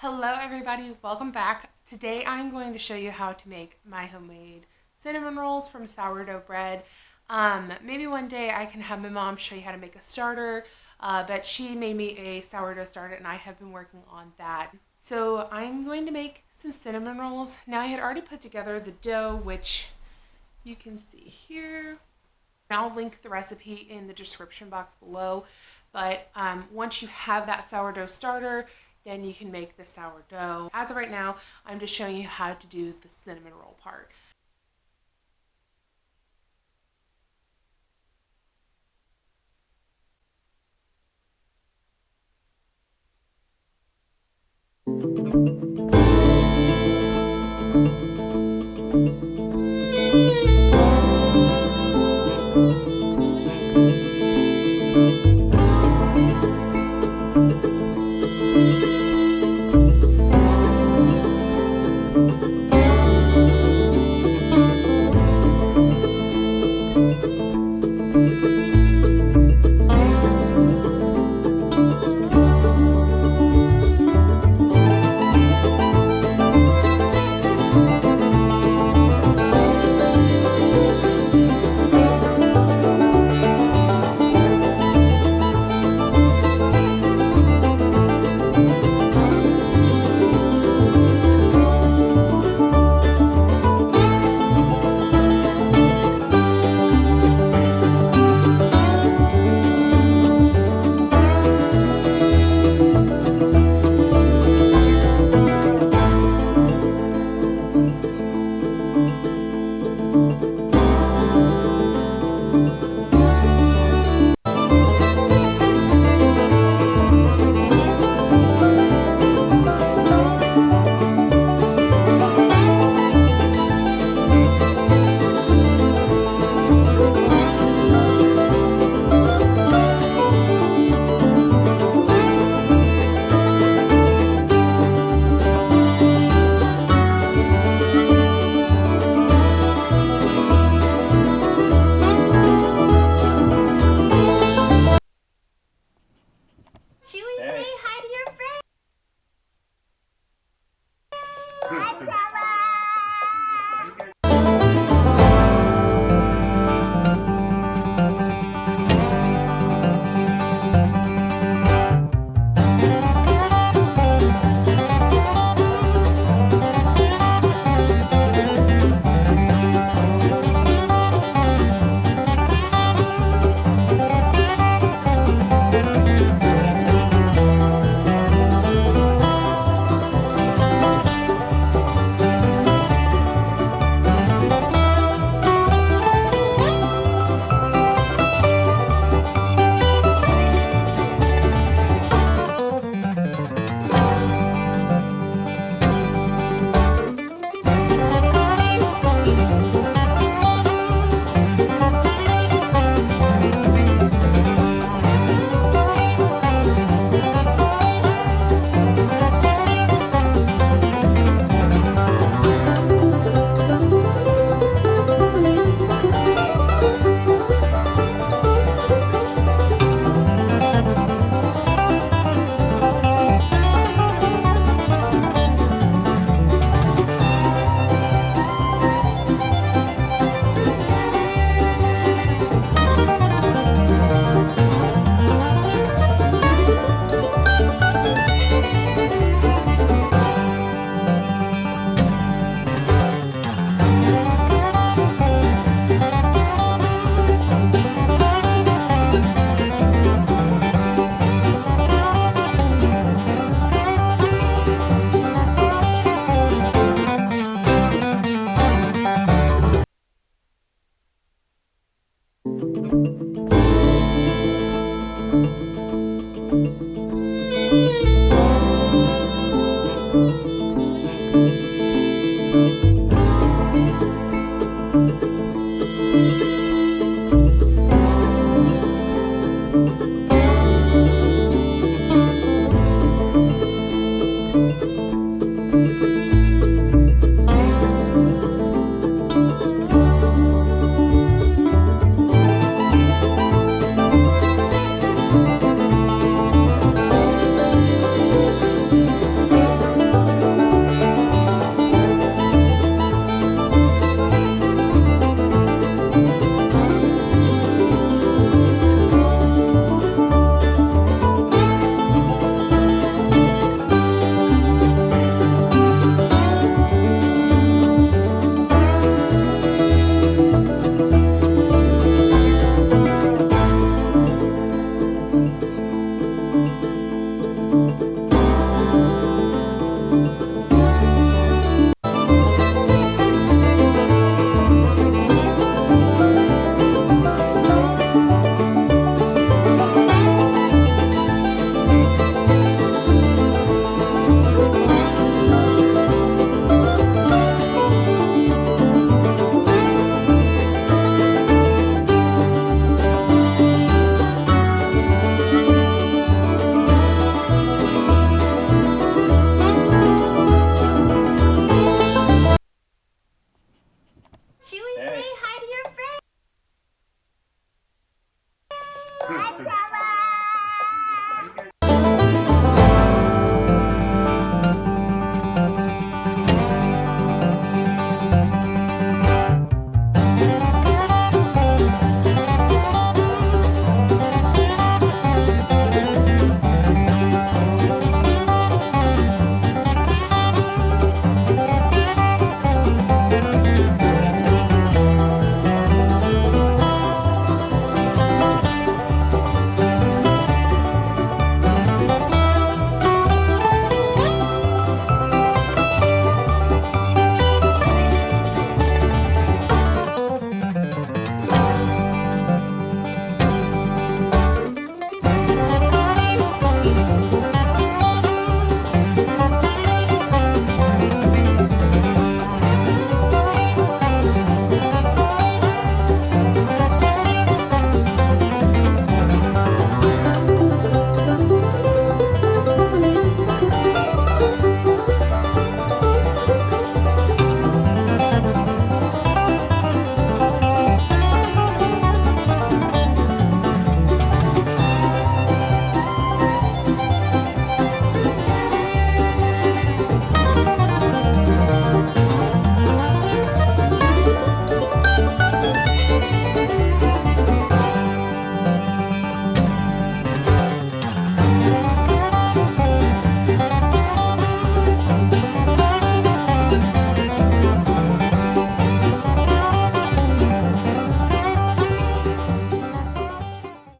Hello everybody, welcome back. Today I'm going to show you how to make my homemade cinnamon rolls from sourdough bread. Maybe one day I can have my mom show you how to make a starter, but she made me a sourdough starter and I have been working on that. So I'm going to make some cinnamon rolls. Now I had already put together the dough, which you can see here. I'll link the recipe in the description box below, but once you have that sourdough starter, then you can make the sourdough. As of right now, I'm just showing you how to do the cinnamon roll part. Should we say hi to your friends? Hi,